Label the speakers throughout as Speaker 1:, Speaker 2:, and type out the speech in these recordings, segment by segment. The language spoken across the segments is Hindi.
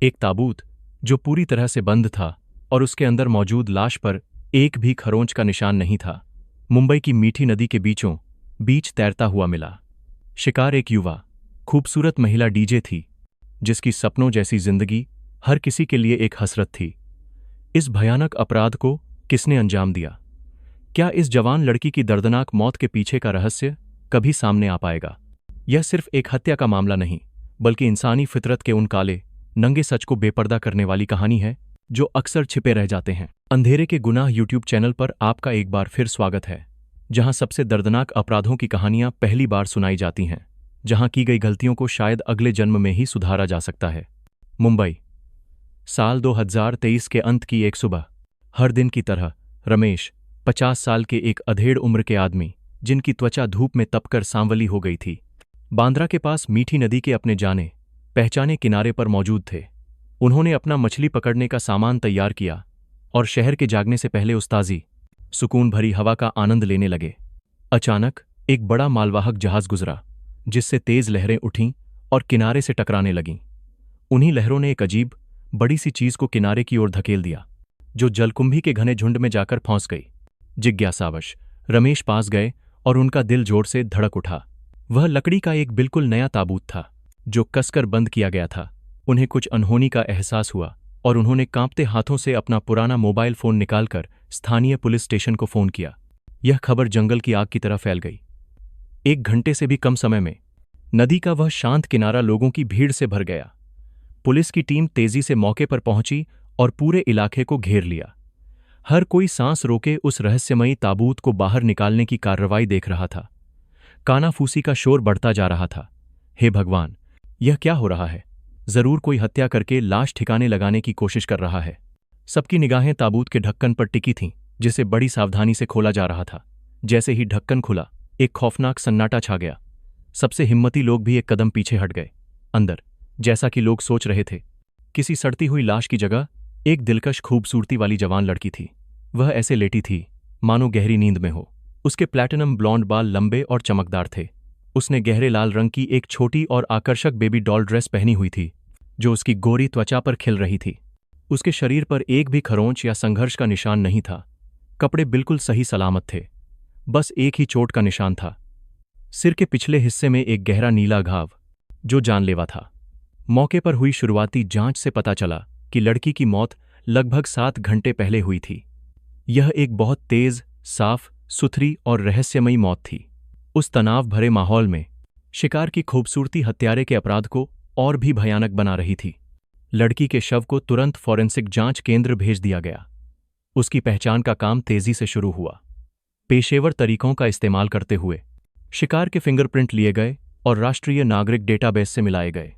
Speaker 1: एक ताबूत जो पूरी तरह से बंद था और उसके अंदर मौजूद लाश पर एक भी खरोंच का निशान नहीं था, मुंबई की मीठी नदी के बीचों बीच तैरता हुआ मिला। शिकार एक युवा, खूबसूरत महिला डीजे थी, जिसकी सपनों जैसी जिंदगी हर किसी के लिए एक हसरत थी। इस भयानक अपराध को किसने अंजाम दिया? क्या इस जवान लड़की की दर्दनाक मौत के पीछे का रहस्य कभी सामने आ पाएगा? यह सिर्फ एक हत्या का मामला नहीं, बल्कि इंसानी फितरत के उन काले, नंगे सच को बेपर्दा करने वाली कहानी है जो अक्सर छिपे रह जाते हैं। अंधेरे के गुनाह यूट्यूब चैनल पर आपका एक बार फिर स्वागत है, जहां सबसे दर्दनाक अपराधों की कहानियां पहली बार सुनाई जाती हैं, जहां की गई गलतियों को शायद अगले जन्म में ही सुधारा जा सकता है। मुंबई, साल 2023 के अंत की एक सुबह। हर दिन की तरह रमेश, 50 साल के एक अधेड़ उम्र के आदमी, जिनकी त्वचा धूप में तपकर सांवली हो गई थी, बांद्रा के पास मीठी नदी के अपने जाने पहचाने किनारे पर मौजूद थे। उन्होंने अपना मछली पकड़ने का सामान तैयार किया और शहर के जागने से पहले उस ताज़ी, सुकून भरी हवा का आनंद लेने लगे। अचानक एक बड़ा मालवाहक जहाज गुजरा, जिससे तेज लहरें उठीं और किनारे से टकराने लगीं। उन्हीं लहरों ने एक अजीब, बड़ी सी चीज को किनारे की ओर धकेल दिया, जो जलकुंभी के घने झुंड में जाकर फंस गई। जिज्ञासावश रमेश पास गए और उनका दिल जोर से धड़क उठा। वह लकड़ी का एक बिल्कुल नया ताबूत था, जो कसकर बंद किया गया था। उन्हें कुछ अनहोनी का एहसास हुआ और उन्होंने कांपते हाथों से अपना पुराना मोबाइल फोन निकालकर स्थानीय पुलिस स्टेशन को फोन किया। यह खबर जंगल की आग की तरह फैल गई। 1 घंटे से भी कम समय में नदी का वह शांत किनारा लोगों की भीड़ से भर गया। पुलिस की टीम तेजी से मौके पर पहुंची और पूरे इलाके को घेर लिया। हर कोई सांस रोके उस रहस्यमयी ताबूत को बाहर निकालने की कार्रवाई देख रहा था। कानाफूसी का शोर बढ़ता जा रहा था। हे भगवान, यह क्या हो रहा है? जरूर कोई हत्या करके लाश ठिकाने लगाने की कोशिश कर रहा है। सबकी निगाहें ताबूत के ढक्कन पर टिकी थीं, जिसे बड़ी सावधानी से खोला जा रहा था। जैसे ही ढक्कन खुला, एक खौफनाक सन्नाटा छा गया। सबसे हिम्मती लोग भी एक कदम पीछे हट गए। अंदर, जैसा कि लोग सोच रहे थे, किसी सड़ती हुई लाश की जगह एक दिलकश खूबसूरती वाली जवान लड़की थी। वह ऐसे लेटी थी मानो गहरी नींद में हो। उसके प्लैटिनम ब्लॉन्ड बाल लंबे और चमकदार थे। उसने गहरे लाल रंग की एक छोटी और आकर्षक बेबी डॉल ड्रेस पहनी हुई थी, जो उसकी गोरी त्वचा पर खिल रही थी। उसके शरीर पर एक भी खरोंच या संघर्ष का निशान नहीं था। कपड़े बिल्कुल सही सलामत थे। बस एक ही चोट का निशान था, सिर के पिछले हिस्से में एक गहरा नीला घाव, जो जानलेवा था। मौके पर हुई शुरुआती जांच से पता चला कि लड़की की मौत लगभग 7 घंटे पहले हुई थी। यह एक बहुत तेज, साफ सुथरी और रहस्यमयी मौत थी। उस तनाव भरे माहौल में शिकार की खूबसूरती हत्यारे के अपराध को और भी भयानक बना रही थी। लड़की के शव को तुरंत फॉरेंसिक जांच केंद्र भेज दिया गया। उसकी पहचान का काम तेजी से शुरू हुआ। पेशेवर तरीकों का इस्तेमाल करते हुए शिकार के फिंगरप्रिंट लिए गए और राष्ट्रीय नागरिक डेटाबेस से मिलाए गए।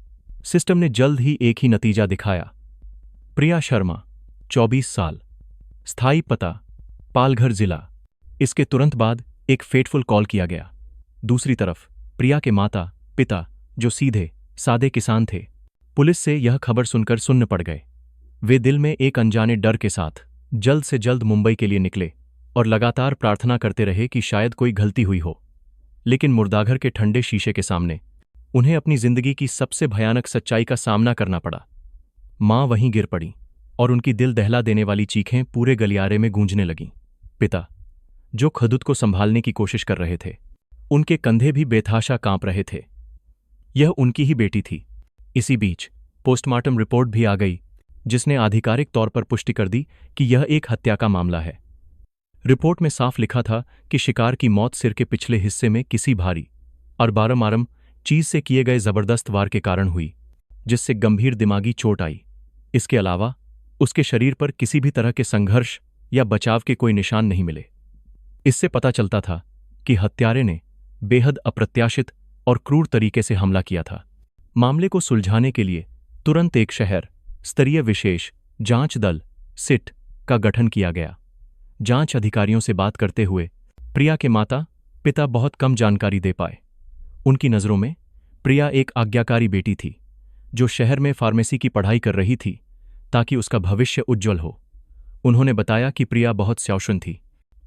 Speaker 1: सिस्टम ने जल्द ही एक ही नतीजा दिखाया। प्रिया शर्मा, 24 साल, स्थायी पता पालघर जिला। इसके तुरंत बाद एक फेटफुल कॉल किया गया। दूसरी तरफ प्रिया के माता पिता, जो सीधे सादे किसान थे, पुलिस से यह खबर सुनकर सुन्न पड़ गए। वे दिल में एक अनजाने डर के साथ जल्द से जल्द मुंबई के लिए निकले और लगातार प्रार्थना करते रहे कि शायद कोई गलती हुई हो। लेकिन मुर्दाघर के ठंडे शीशे के सामने उन्हें अपनी जिंदगी की सबसे भयानक सच्चाई का सामना करना पड़ा। मां वहीं गिर पड़ी और उनकी दिल दहला देने वाली चीखें पूरे गलियारे में गूंजने लगीं। पिता, जो खुद को संभालने की कोशिश कर रहे थे, उनके कंधे भी बेतहाशा कांप रहे थे। यह उनकी ही बेटी थी। इसी बीच पोस्टमार्टम रिपोर्ट भी आ गई, जिसने आधिकारिक तौर पर पुष्टि कर दी कि यह एक हत्या का मामला है। रिपोर्ट में साफ लिखा था कि शिकार की मौत सिर के पिछले हिस्से में किसी भारी और बारमारम चीज से किए गए जबरदस्त वार के कारण हुई, जिससे गंभीर दिमागी चोट आई। इसके अलावा उसके शरीर पर किसी भी तरह के संघर्ष या बचाव के कोई निशान नहीं मिले। इससे पता चलता था कि हत्यारे ने बेहद अप्रत्याशित और क्रूर तरीके से हमला किया था। मामले को सुलझाने के लिए तुरंत एक शहर स्तरीय विशेष जांच दल सिट का गठन किया गया। जांच अधिकारियों से बात करते हुए प्रिया के माता पिता बहुत कम जानकारी दे पाए। उनकी नज़रों में प्रिया एक आज्ञाकारी बेटी थी, जो शहर में फार्मेसी की पढ़ाई कर रही थी ताकि उसका भविष्य उज्ज्वल हो। उन्होंने बताया कि प्रिया बहुत शौकीन थी।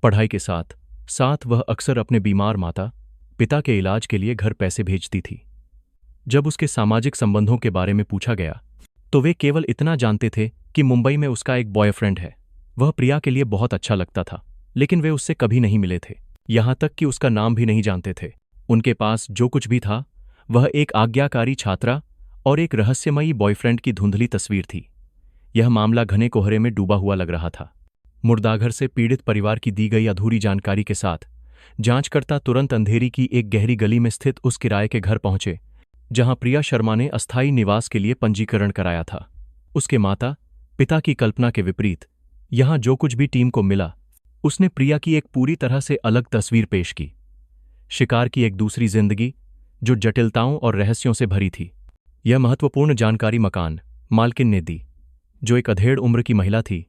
Speaker 1: पढ़ाई के साथ साथ वह अक्सर अपने बीमार माता पिता के इलाज के लिए घर पैसे भेजती थी। जब उसके सामाजिक संबंधों के बारे में पूछा गया, तो वे केवल इतना जानते थे कि मुंबई में उसका एक बॉयफ्रेंड है। वह प्रिया के लिए बहुत अच्छा लगता था, लेकिन वे उससे कभी नहीं मिले थे, यहाँ तक कि उसका नाम भी नहीं जानते थे। उनके पास जो कुछ भी था वह एक आज्ञाकारी छात्रा और एक रहस्यमयी बॉयफ्रेंड की धुंधली तस्वीर थी। यह मामला घने कोहरे में डूबा हुआ लग रहा था। मुर्दाघर से पीड़ित परिवार की दी गई अधूरी जानकारी के साथ जांचकर्ता तुरंत अंधेरी की एक गहरी गली में स्थित उस किराए के घर पहुंचे जहां प्रिया शर्मा ने अस्थायी निवास के लिए पंजीकरण कराया था। उसके माता पिता की कल्पना के विपरीत यहां जो कुछ भी टीम को मिला उसने प्रिया की एक पूरी तरह से अलग तस्वीर पेश की। शिकार की एक दूसरी जिंदगी जो जटिलताओं और रहस्यों से भरी थी। यह महत्वपूर्ण जानकारी मकान मालकिन ने दी, जो एक अधेड़ उम्र की महिला थी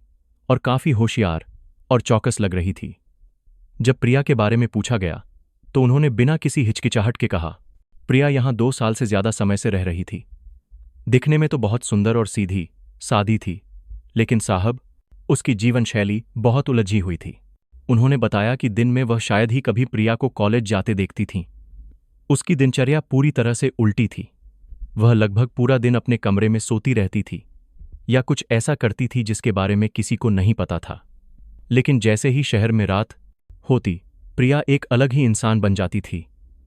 Speaker 1: और काफी होशियार और चौकस लग रही थी। जब प्रिया के बारे में पूछा गया तो उन्होंने बिना किसी हिचकिचाहट के कहा, प्रिया यहां 2 साल से ज्यादा समय से रह रही थी। दिखने में तो बहुत सुंदर और सीधी सादी थी, लेकिन साहब उसकी जीवन शैली बहुत उलझी हुई थी। उन्होंने बताया कि दिन में वह शायद ही कभी प्रिया को कॉलेज जाते देखती थीं। उसकी दिनचर्या पूरी तरह से उल्टी थी। वह लगभग पूरा दिन अपने कमरे में सोती रहती थी या कुछ ऐसा करती थी जिसके बारे में किसी को नहीं पता था। लेकिन जैसे ही शहर में रात होती, प्रिया एक अलग ही इंसान बन जाती थी।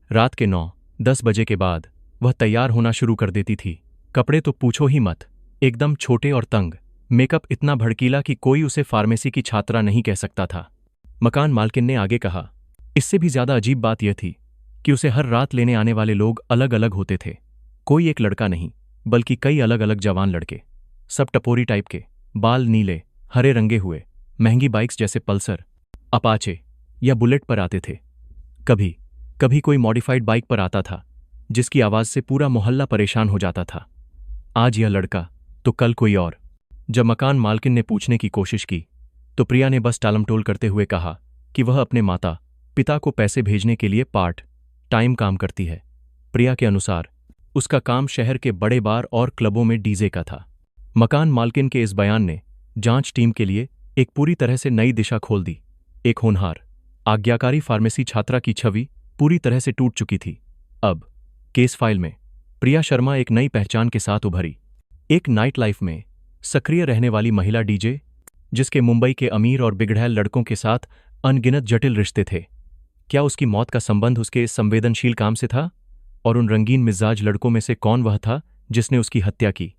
Speaker 1: रात के 9-10 बजे के बाद वह तैयार होना शुरू कर देती थी। कपड़े तो पूछो ही मत, एकदम छोटे और तंग, मेकअप इतना भड़कीला कि कोई उसे फार्मेसी की छात्रा नहीं कह सकता था। मकान मालकिन ने आगे कहा, इससे भी ज्यादा अजीब बात यह थी कि उसे हर रात लेने आने वाले लोग अलग अलग होते थे। कोई एक लड़का नहीं, बल्कि कई अलग अलग जवान लड़के, सब टपोरी टाइप के, बाल नीले हरे रंगे हुए, महंगी बाइक्स जैसे पल्सर, अपाचे या बुलेट पर आते थे। कभी कभी कोई मॉडिफाइड बाइक पर आता था जिसकी आवाज से पूरा मोहल्ला परेशान हो जाता था। आज यह लड़का तो कल कोई और। जब मकान मालकिन ने पूछने की कोशिश की तो प्रिया ने बस टालमटोल करते हुए कहा कि वह अपने माता पिता को पैसे भेजने के लिए पार्ट टाइम काम करती है। प्रिया के अनुसार उसका काम शहर के बड़े बार और क्लबों में डीजे का था। मकान मालकिन के इस बयान ने जांच टीम के लिए एक पूरी तरह से नई दिशा खोल दी। एक होनहार आज्ञाकारी फार्मेसी छात्रा की छवि पूरी तरह से टूट चुकी थी। अब केस फाइल में प्रिया शर्मा एक नई पहचान के साथ उभरी, एक नाइट लाइफ में सक्रिय रहने वाली महिला डीजे जिसके मुंबई के अमीर और बिगड़ैल लड़कों के साथ अनगिनत जटिल रिश्ते थे। क्या उसकी मौत का संबंध उसके इस संवेदनशील काम से था? और उन रंगीन मिजाज लड़कों में से कौन वह था जिसने उसकी हत्या की?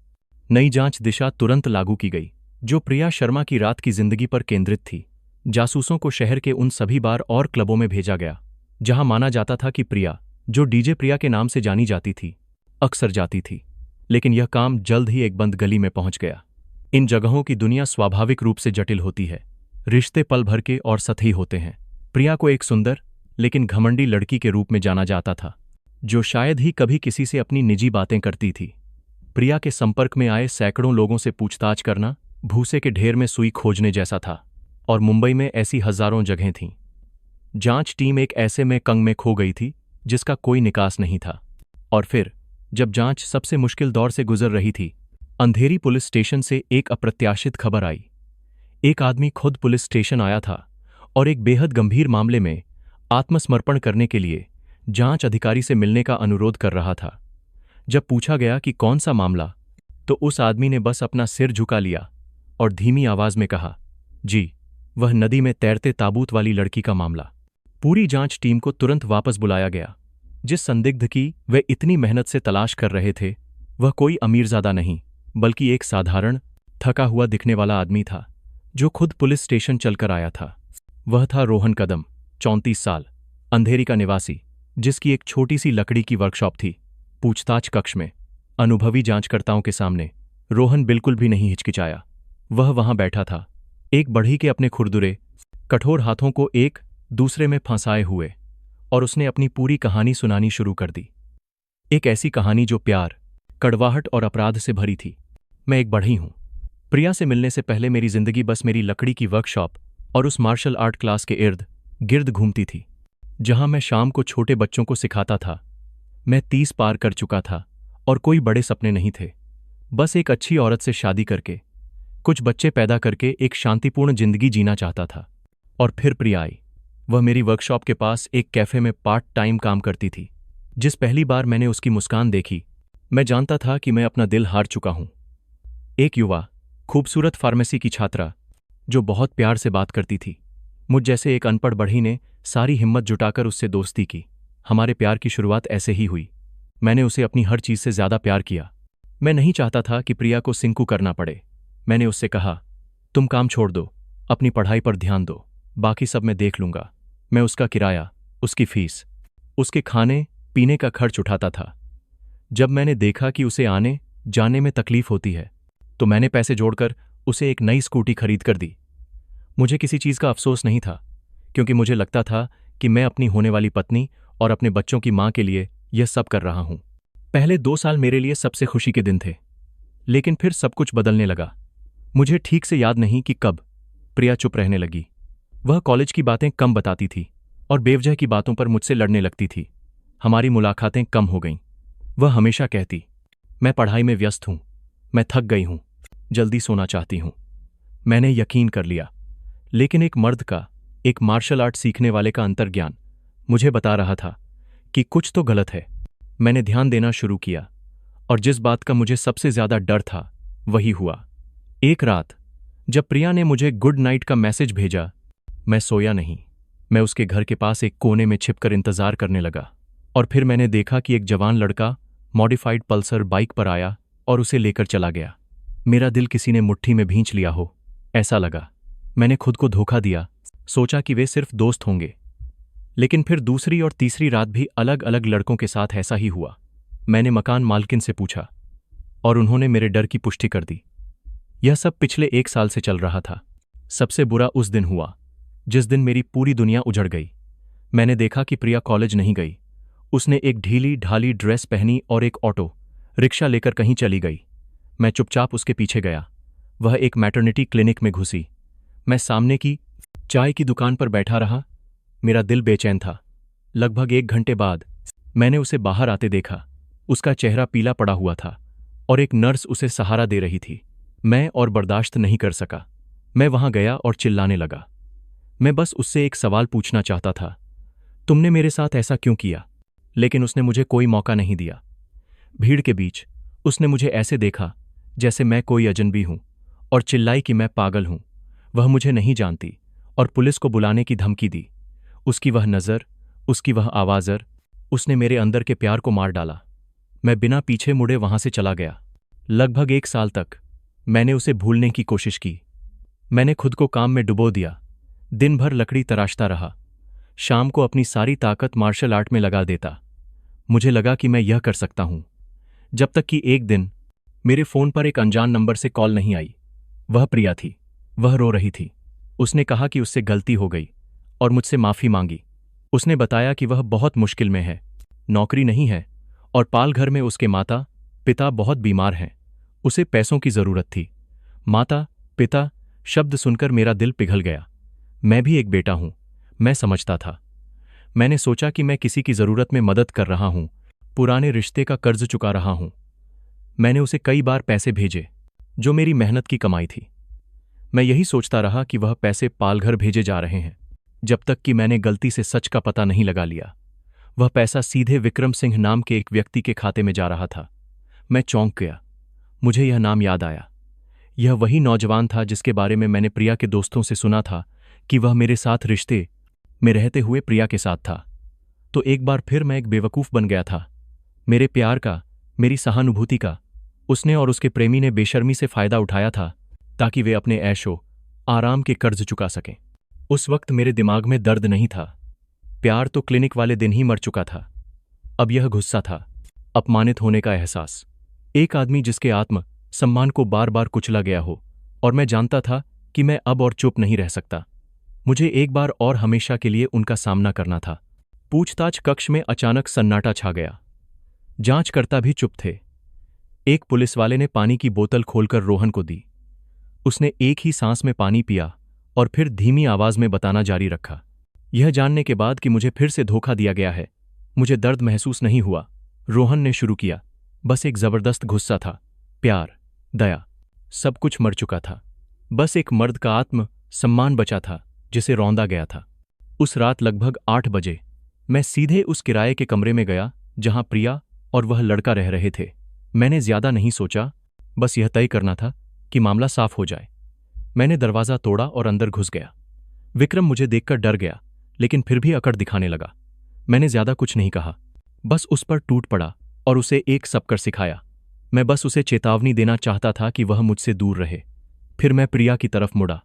Speaker 1: नई जांच दिशा तुरंत लागू की गई, जो प्रिया शर्मा की रात की जिंदगी पर केंद्रित थी। जासूसों को शहर के उन सभी बार और क्लबों में भेजा गया जहां माना जाता था कि प्रिया, जो डीजे प्रिया के नाम से जानी जाती थी, अक्सर जाती थी। लेकिन यह काम जल्द ही एक बंद गली में पहुंच गया। इन जगहों की दुनिया स्वाभाविक रूप से जटिल होती है। रिश्ते पल भर के और सतही होते हैं। प्रिया को एक सुंदर लेकिन घमंडी लड़की के रूप में जाना जाता था, जो शायद ही कभी किसी से अपनी निजी बातें करती थी। प्रिया के संपर्क में आए सैकड़ों लोगों से पूछताछ करना भूसे के ढेर में सुई खोजने जैसा था, और मुंबई में ऐसी हजारों जगहें थीं। जांच टीम एक ऐसे में कंग में खो गई थी जिसका कोई निकास नहीं था। और फिर जब जांच सबसे मुश्किल दौर से गुजर रही थी, अंधेरी पुलिस स्टेशन से एक अप्रत्याशित खबर आई। एक आदमी खुद पुलिस स्टेशन आया था और एक बेहद गंभीर मामले में आत्मसमर्पण करने के लिए जांच अधिकारी से मिलने का अनुरोध कर रहा था। जब पूछा गया कि कौन सा मामला, तो उस आदमी ने बस अपना सिर झुका लिया और धीमी आवाज में कहा, जी, वह नदी में तैरते ताबूत वाली लड़की का मामला। पूरी जांच टीम को तुरंत वापस बुलाया गया। जिस संदिग्ध की वे इतनी मेहनत से तलाश कर रहे थे, वह कोई अमीरजादा नहीं, बल्कि एक साधारण थका हुआ दिखने वाला आदमी था जो खुद पुलिस स्टेशन चलकर आया था। वह था रोहन कदम, 34 साल, अंधेरी का निवासी, जिसकी एक छोटी सी लकड़ी की वर्कशॉप थी। पूछताछ कक्ष में अनुभवी जांचकर्ताओं के सामने रोहन बिल्कुल भी नहीं हिचकिचाया। वह वहां बैठा था, एक बढ़ई के अपने खुरदुरे कठोर हाथों को एक दूसरे में फंसाए हुए, और उसने अपनी पूरी कहानी सुनानी शुरू कर दी। एक ऐसी कहानी जो प्यार, कड़वाहट और अपराध से भरी थी। मैं एक बढ़ई हूं। प्रिया से मिलने से पहले मेरी जिंदगी बस मेरी लकड़ी की वर्कशॉप और उस मार्शल आर्ट क्लास के इर्द गिर्द घूमती थी, जहां मैं शाम को छोटे बच्चों को सिखाता था। मैं 30 पार कर चुका था और कोई बड़े सपने नहीं थे। बस एक अच्छी औरत से शादी करके, कुछ बच्चे पैदा करके एक शांतिपूर्ण जिंदगी जीना चाहता था। और फिर प्रिया आई। वह मेरी वर्कशॉप के पास एक कैफे में पार्ट टाइम काम करती थी। जिस पहली बार मैंने उसकी मुस्कान देखी, मैं जानता था कि मैं अपना दिल हार चुका हूं। एक युवा, खूबसूरत फार्मेसी की छात्रा, जो बहुत प्यार से बात करती थी। मुझ जैसे एक अनपढ़ बढ़ी ने सारी हिम्मत जुटाकर उससे दोस्ती की। हमारे प्यार की शुरुआत ऐसे ही हुई। मैंने उसे अपनी हर चीज से ज्यादा प्यार किया। मैं नहीं चाहता था कि प्रिया को सिंकू करना पड़े। मैंने उससे कहा, तुम काम छोड़ दो, अपनी पढ़ाई पर ध्यान दो, बाकी सब मैं देख लूंगा। मैं उसका किराया, उसकी फीस, उसके खाने पीने का खर्च उठाता था। जब मैंने देखा कि उसे आने जाने में तकलीफ होती है, तो मैंने पैसे जोड़कर उसे एक नई स्कूटी खरीद कर दी। मुझे किसी चीज का अफसोस नहीं था, क्योंकि मुझे लगता था कि मैं अपनी होने वाली पत्नी और अपने बच्चों की मां के लिए यह सब कर रहा हूं। पहले 2 साल मेरे लिए सबसे खुशी के दिन थे, लेकिन फिर सब कुछ बदलने लगा। मुझे ठीक से याद नहीं कि कब प्रिया चुप रहने लगी। वह कॉलेज की बातें कम बताती थी और बेवजह की बातों पर मुझसे लड़ने लगती थी। हमारी मुलाकातें कम हो गईं। वह हमेशा कहती, मैं पढ़ाई में व्यस्त हूं, मैं थक गई हूं, जल्दी सोना चाहती हूं। मैंने यकीन कर लिया, लेकिन एक मर्द का, एक मार्शल आर्ट सीखने वाले का अंतर्ज्ञान मुझे बता रहा था कि कुछ तो गलत है। मैंने ध्यान देना शुरू किया, और जिस बात का मुझे सबसे ज्यादा डर था वही हुआ। एक रात जब प्रिया ने मुझे गुड नाइट का मैसेज भेजा, मैं सोया नहीं। मैं उसके घर के पास एक कोने में छिपकर इंतजार करने लगा, और फिर मैंने देखा कि एक जवान लड़का मॉडिफाइड पल्सर बाइक पर आया और उसे लेकर चला गया। मेरा दिल किसी ने मुट्ठी में भींच लिया हो, ऐसा लगा। मैंने खुद को धोखा दिया, सोचा कि वे सिर्फ दोस्त होंगे। लेकिन फिर दूसरी और तीसरी रात भी अलग अलग लड़कों के साथ ऐसा ही हुआ। मैंने मकान मालकिन से पूछा, और उन्होंने मेरे डर की पुष्टि कर दी। यह सब पिछले 1 साल से चल रहा था। सबसे बुरा उस दिन हुआ जिस दिन मेरी पूरी दुनिया उजड़ गई। मैंने देखा कि प्रिया कॉलेज नहीं गई। उसने एक ढीली ढाली ड्रेस पहनी और एक ऑटो रिक्शा लेकर कहीं चली गई। मैं चुपचाप उसके पीछे गया। वह एक मैटरनिटी क्लिनिक में घुसी। मैं सामने की चाय की दुकान पर बैठा रहा। मेरा दिल बेचैन था। लगभग 1 घंटे बाद मैंने उसे बाहर आते देखा। उसका चेहरा पीला पड़ा हुआ था और एक नर्स उसे सहारा दे रही थी। मैं और बर्दाश्त नहीं कर सका। मैं वहां गया और चिल्लाने लगा। मैं बस उससे एक सवाल पूछना चाहता था, तुमने मेरे साथ ऐसा क्यों किया? लेकिन उसने मुझे कोई मौका नहीं दिया। भीड़ के बीच उसने मुझे ऐसे देखा जैसे मैं कोई अजनबी हूं, और चिल्लाई कि मैं पागल हूं, वह मुझे नहीं जानती, और पुलिस को बुलाने की धमकी दी। उसकी वह नज़र, उसकी वह आवाज़र, उसने मेरे अंदर के प्यार को मार डाला। मैं बिना पीछे मुड़े वहां से चला गया। लगभग 1 साल तक मैंने उसे भूलने की कोशिश की। मैंने खुद को काम में डुबो दिया। दिन भर लकड़ी तराशता रहा। शाम को अपनी सारी ताकत मार्शल आर्ट में लगा देता। मुझे लगा कि मैं यह कर सकता हूं, जब तक कि एक दिन मेरे फोन पर एक अनजान नंबर से कॉल नहीं आई। वह प्रिया थी। वह रो रही थी। उसने कहा कि उससे गलती हो गई और मुझसे माफी मांगी। उसने बताया कि वह बहुत मुश्किल में है, नौकरी नहीं है, और पाल घर में उसके माता पिता बहुत बीमार हैं। उसे पैसों की जरूरत थी। माता पिता शब्द सुनकर मेरा दिल पिघल गया। मैं भी एक बेटा हूं, मैं समझता था। मैंने सोचा कि मैं किसी की जरूरत में मदद कर रहा हूं, पुराने रिश्ते का कर्ज चुका रहा हूं। मैंने उसे कई बार पैसे भेजे, जो मेरी मेहनत की कमाई थी। मैं यही सोचता रहा कि वह पैसे पालघर भेजे जा रहे हैं, जब तक कि मैंने गलती से सच का पता नहीं लगा लिया। वह पैसा सीधे विक्रम सिंह नाम के एक व्यक्ति के खाते में जा रहा था। मैं चौंक गया। मुझे यह नाम याद आया। यह वही नौजवान था जिसके बारे में मैंने प्रिया के दोस्तों से सुना था कि वह मेरे साथ रिश्ते में रहते हुए प्रिया के साथ था। तो एक बार फिर मैं एक बेवकूफ बन गया था। मेरे प्यार का, मेरी सहानुभूति का उसने और उसके प्रेमी ने बेशर्मी से फायदा उठाया था, ताकि वे अपने ऐशो आराम के कर्ज चुका सकें। उस वक्त मेरे दिमाग में दर्द नहीं था। प्यार तो क्लिनिक वाले दिन ही मर चुका था। अब यह गुस्सा था, अपमानित होने का एहसास। एक आदमी जिसके आत्म सम्मान को बार बार कुचला गया हो, और मैं जानता था कि मैं अब और चुप नहीं रह सकता। मुझे एक बार और हमेशा के लिए उनका सामना करना था। पूछताछ कक्ष में अचानक सन्नाटा छा गया। जांचकर्ता भी चुप थे। एक पुलिसवाले ने पानी की बोतल खोलकर रोहन को दी। उसने एक ही सांस में पानी पिया और फिर धीमी आवाज में बताना जारी रखा। यह जानने के बाद कि मुझे फिर से धोखा दिया गया है, मुझे दर्द महसूस नहीं हुआ। रोहन ने शुरू किया। बस एक जबरदस्त गुस्सा था, प्यार, दया, सब कुछ मर चुका था। बस एक मर्द का आत्म सम्मान बचा था, जिसे रौंदा गया था। उस रात लगभग 8 बजे मैं सीधे उस किराए के कमरे में गया जहां प्रिया और वह लड़का रह रहे थे। मैंने ज्यादा नहीं सोचा, बस यह तय करना था कि मामला साफ हो जाए। मैंने दरवाज़ा तोड़ा और अंदर घुस गया। विक्रम मुझे देखकर डर गया, लेकिन फिर भी अकड़ दिखाने लगा। मैंने ज्यादा कुछ नहीं कहा, बस उस पर टूट पड़ा और उसे एक सबकर सिखाया। मैं बस उसे चेतावनी देना चाहता था कि वह मुझसे दूर रहे। फिर मैं प्रिया की तरफ मुड़ा।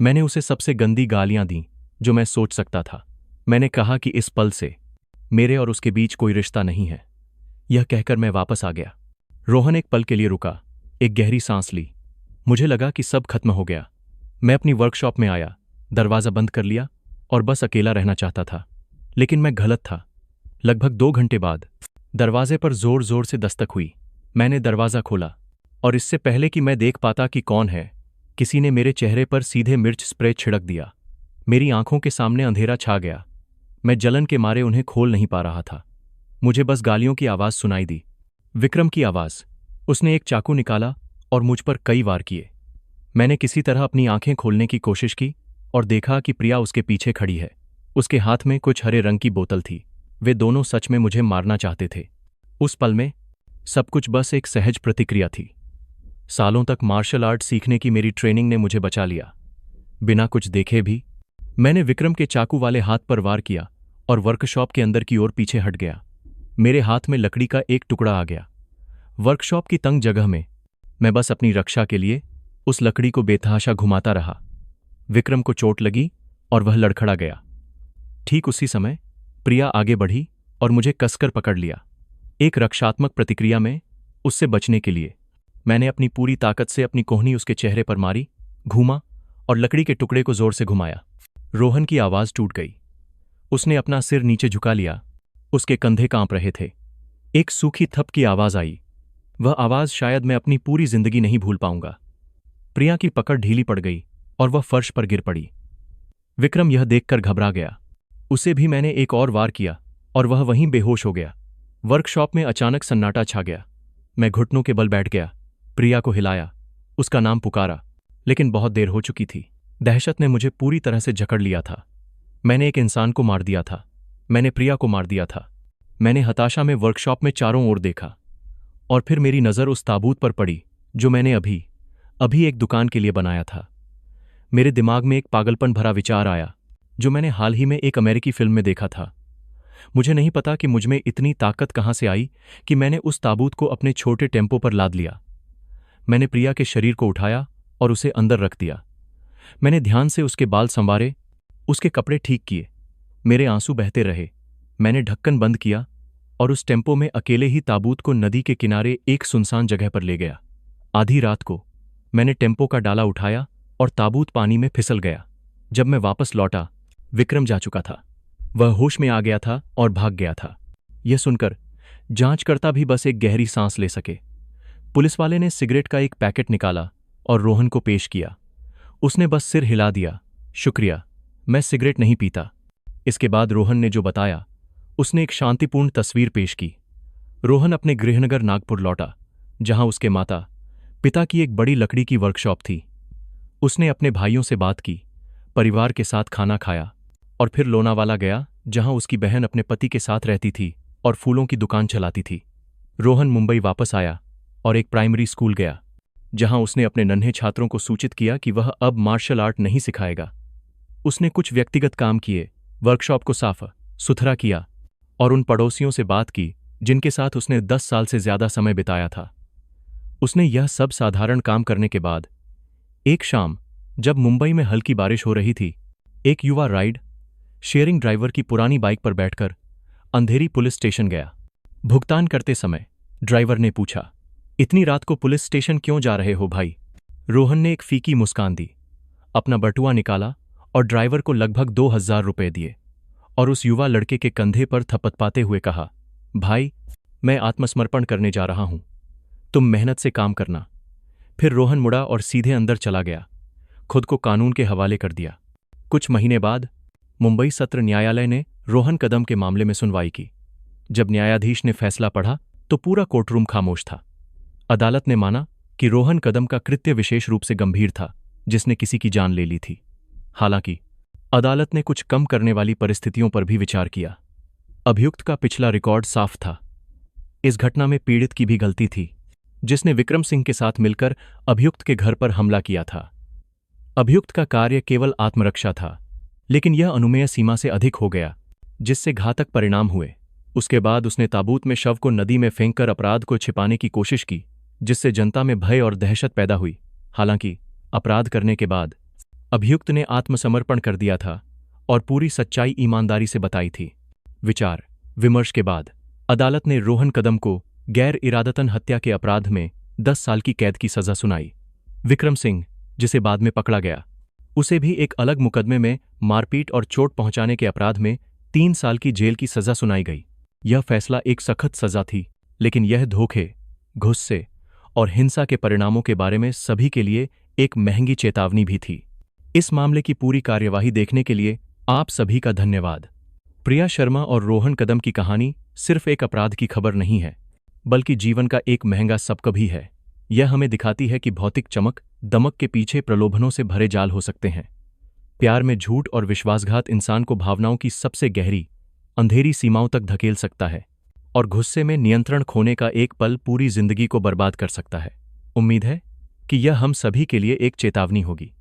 Speaker 1: मैंने उसे सबसे गंदी गालियां दी जो मैं सोच सकता था। मैंने कहा कि इस पल से मेरे और उसके बीच कोई रिश्ता नहीं है। यह कहकर मैं वापस आ गया। रोहन एक पल के लिए रुका, एक गहरी सांस ली। मुझे लगा कि सब खत्म हो गया। मैं अपनी वर्कशॉप में आया, दरवाज़ा बंद कर लिया और बस अकेला रहना चाहता था। लेकिन मैं गलत था। लगभग 2 घंटे बाद दरवाजे पर जोर जोर से दस्तक हुई। मैंने दरवाज़ा खोला और इससे पहले कि मैं देख पाता कि कौन है, किसी ने मेरे चेहरे पर सीधे मिर्च स्प्रे छिड़क दिया। मेरी आंखों के सामने अंधेरा छा गया। मैं जलन के मारे उन्हें खोल नहीं पा रहा था। मुझे बस गालियों की आवाज़ सुनाई दी। विक्रम की आवाज़। उसने एक चाकू निकाला और मुझ पर कई वार किए। मैंने किसी तरह अपनी आंखें खोलने की कोशिश की और देखा कि प्रिया उसके पीछे खड़ी है। उसके हाथ में कुछ हरे रंग की बोतल थी। वे दोनों सच में मुझे मारना चाहते थे। उस पल में सब कुछ बस एक सहज प्रतिक्रिया थी। सालों तक मार्शल आर्ट सीखने की मेरी ट्रेनिंग ने मुझे बचा लिया। बिना कुछ देखे भी मैंने विक्रम के चाकू वाले हाथ पर वार किया और वर्कशॉप के अंदर की ओर पीछे हट गया। मेरे हाथ में लकड़ी का एक टुकड़ा आ गया। वर्कशॉप की तंग जगह में मैं बस अपनी रक्षा के लिए उस लकड़ी को बेतहाशा घुमाता रहा। विक्रम को चोट लगी और वह लड़खड़ा गया। ठीक उसी समय प्रिया आगे बढ़ी और मुझे कसकर पकड़ लिया। एक रक्षात्मक प्रतिक्रिया में उससे बचने के लिए मैंने अपनी पूरी ताकत से अपनी कोहनी उसके चेहरे पर मारी, घूमा और लकड़ी के टुकड़े को जोर से घुमाया। रोहन की आवाज़ टूट गई। उसने अपना सिर नीचे झुका लिया। उसके कंधे कांप रहे थे। एक सूखी थप की आवाज़ आई। वह आवाज़ शायद मैं अपनी पूरी जिंदगी नहीं भूल पाऊंगा। प्रिया की पकड़ ढीली पड़ गई और वह फर्श पर गिर पड़ी। विक्रम यह देखकर घबरा गया। उसे भी मैंने एक और वार किया और वह वहीं बेहोश हो गया। वर्कशॉप में अचानक सन्नाटा छा गया। मैं घुटनों के बल बैठ गया, प्रिया को हिलाया, उसका नाम पुकारा, लेकिन बहुत देर हो चुकी थी। दहशत ने मुझे पूरी तरह से जकड़ लिया था। मैंने एक इंसान को मार दिया था। मैंने प्रिया को मार दिया था। मैंने हताशा में वर्कशॉप में चारों ओर देखा और फिर मेरी नज़र उस ताबूत पर पड़ी जो मैंने अभी एक दुकान के लिए बनाया था। मेरे दिमाग में एक पागलपन भरा विचार आया जो मैंने हाल ही में एक अमेरिकी फिल्म में देखा था। मुझे नहीं पता कि मुझमें इतनी ताकत कहाँ से आई कि मैंने उस ताबूत को अपने छोटे टेम्पो पर लाद लिया। मैंने प्रिया के शरीर को उठाया और उसे अंदर रख दिया। मैंने ध्यान से उसके बाल संवारे, उसके कपड़े ठीक किए। मेरे आंसू बहते रहे। मैंने ढक्कन बंद किया और उस टेम्पो में अकेले ही ताबूत को नदी के किनारे एक सुनसान जगह पर ले गया। आधी रात को मैंने टेम्पो का डाला उठाया और ताबूत पानी में फिसल गया। जब मैं वापस लौटा, विक्रम जा चुका था। वह होश में आ गया था और भाग गया था। यह सुनकर जांचकर्ता भी बस एक गहरी सांस ले सके। पुलिस वाले ने सिगरेट का एक पैकेट निकाला और रोहन को पेश किया। उसने बस सिर हिला दिया, शुक्रिया, मैं सिगरेट नहीं पीता। इसके बाद रोहन ने जो बताया, उसने एक शांतिपूर्ण तस्वीर पेश की। रोहन अपने गृहनगर नागपुर लौटा, जहां उसके माता पिता की एक बड़ी लकड़ी की वर्कशॉप थी। उसने अपने भाइयों से बात की, परिवार के साथ खाना खाया और फिर लोनावाला गया, जहां उसकी बहन अपने पति के साथ रहती थी और फूलों की दुकान चलाती थी। रोहन मुंबई वापस आया और एक प्राइमरी स्कूल गया, जहां उसने अपने नन्हे छात्रों को सूचित किया कि वह अब मार्शल आर्ट नहीं सिखाएगा। उसने कुछ व्यक्तिगत काम किए, वर्कशॉप को साफ सुथरा किया और उन पड़ोसियों से बात की जिनके साथ उसने 10 साल से ज्यादा समय बिताया था। उसने यह सब साधारण काम करने के बाद एक शाम, जब मुंबई में हल्की बारिश हो रही थी, एक युवा राइड शेयरिंग ड्राइवर की पुरानी बाइक पर बैठकर अंधेरी पुलिस स्टेशन गया। भुगतान करते समय ड्राइवर ने पूछा, इतनी रात को पुलिस स्टेशन क्यों जा रहे हो भाई? रोहन ने एक फीकी मुस्कान दी, अपना बटुआ निकाला और ड्राइवर को लगभग 2000 रुपए दिए और उस युवा लड़के के कंधे पर थपथपाते हुए कहा, भाई, मैं आत्मसमर्पण करने जा रहा हूं, तुम मेहनत से काम करना। फिर रोहन मुड़ा और सीधे अंदर चला गया, खुद को कानून के हवाले कर दिया। कुछ महीने बाद मुंबई सत्र न्यायालय ने रोहन कदम के मामले में सुनवाई की। जब न्यायाधीश ने फैसला पढ़ा तो पूरा कोर्टरूम खामोश था। अदालत ने माना कि रोहन कदम का कृत्य विशेष रूप से गंभीर था, जिसने किसी की जान ले ली थी। हालांकि अदालत ने कुछ कम करने वाली परिस्थितियों पर भी विचार किया। अभियुक्त का पिछला रिकॉर्ड साफ था। इस घटना में पीड़ित की भी गलती थी। जिसने विक्रम सिंह के साथ मिलकर अभियुक्त के घर पर हमला किया था। अभियुक्त का कार्य केवल आत्मरक्षा था, लेकिन यह अनुमेय सीमा से अधिक हो गया, जिससे घातक परिणाम हुए। उसके बाद उसने ताबूत में शव को नदी में फेंककर अपराध को छिपाने की कोशिश की, जिससे जनता में भय और दहशत पैदा हुई। हालांकि अपराध करने के बाद अभियुक्त ने आत्मसमर्पण कर दिया था और पूरी सच्चाई ईमानदारी से बताई थी। विचार विमर्श के बाद अदालत ने रोहन कदम को गैर इरादतन हत्या के अपराध में 10 साल की कैद की सजा सुनाई। विक्रम सिंह, जिसे बाद में पकड़ा गया, उसे भी एक अलग मुकदमे में मारपीट और चोट पहुंचाने के अपराध में 3 साल की जेल की सजा सुनाई गई। यह फैसला एक सख्त सजा थी, लेकिन यह धोखे, गुस्से और हिंसा के परिणामों के बारे में सभी के लिए एक महंगी चेतावनी भी थी। इस मामले की पूरी कार्यवाही देखने के लिए आप सभी का धन्यवाद। प्रिया शर्मा और रोहन कदम की कहानी सिर्फ एक अपराध की खबर नहीं है, बल्कि जीवन का एक महंगा सबक भी है। यह हमें दिखाती है कि भौतिक चमक दमक के पीछे प्रलोभनों से भरे जाल हो सकते हैं। प्यार में झूठ और विश्वासघात इंसान को भावनाओं की सबसे गहरी, अंधेरी सीमाओं तक धकेल सकता है, और गुस्से में नियंत्रण खोने का एक पल पूरी जिंदगी को बर्बाद कर सकता है। उम्मीद है कि यह हम सभी के लिए एक चेतावनी होगी।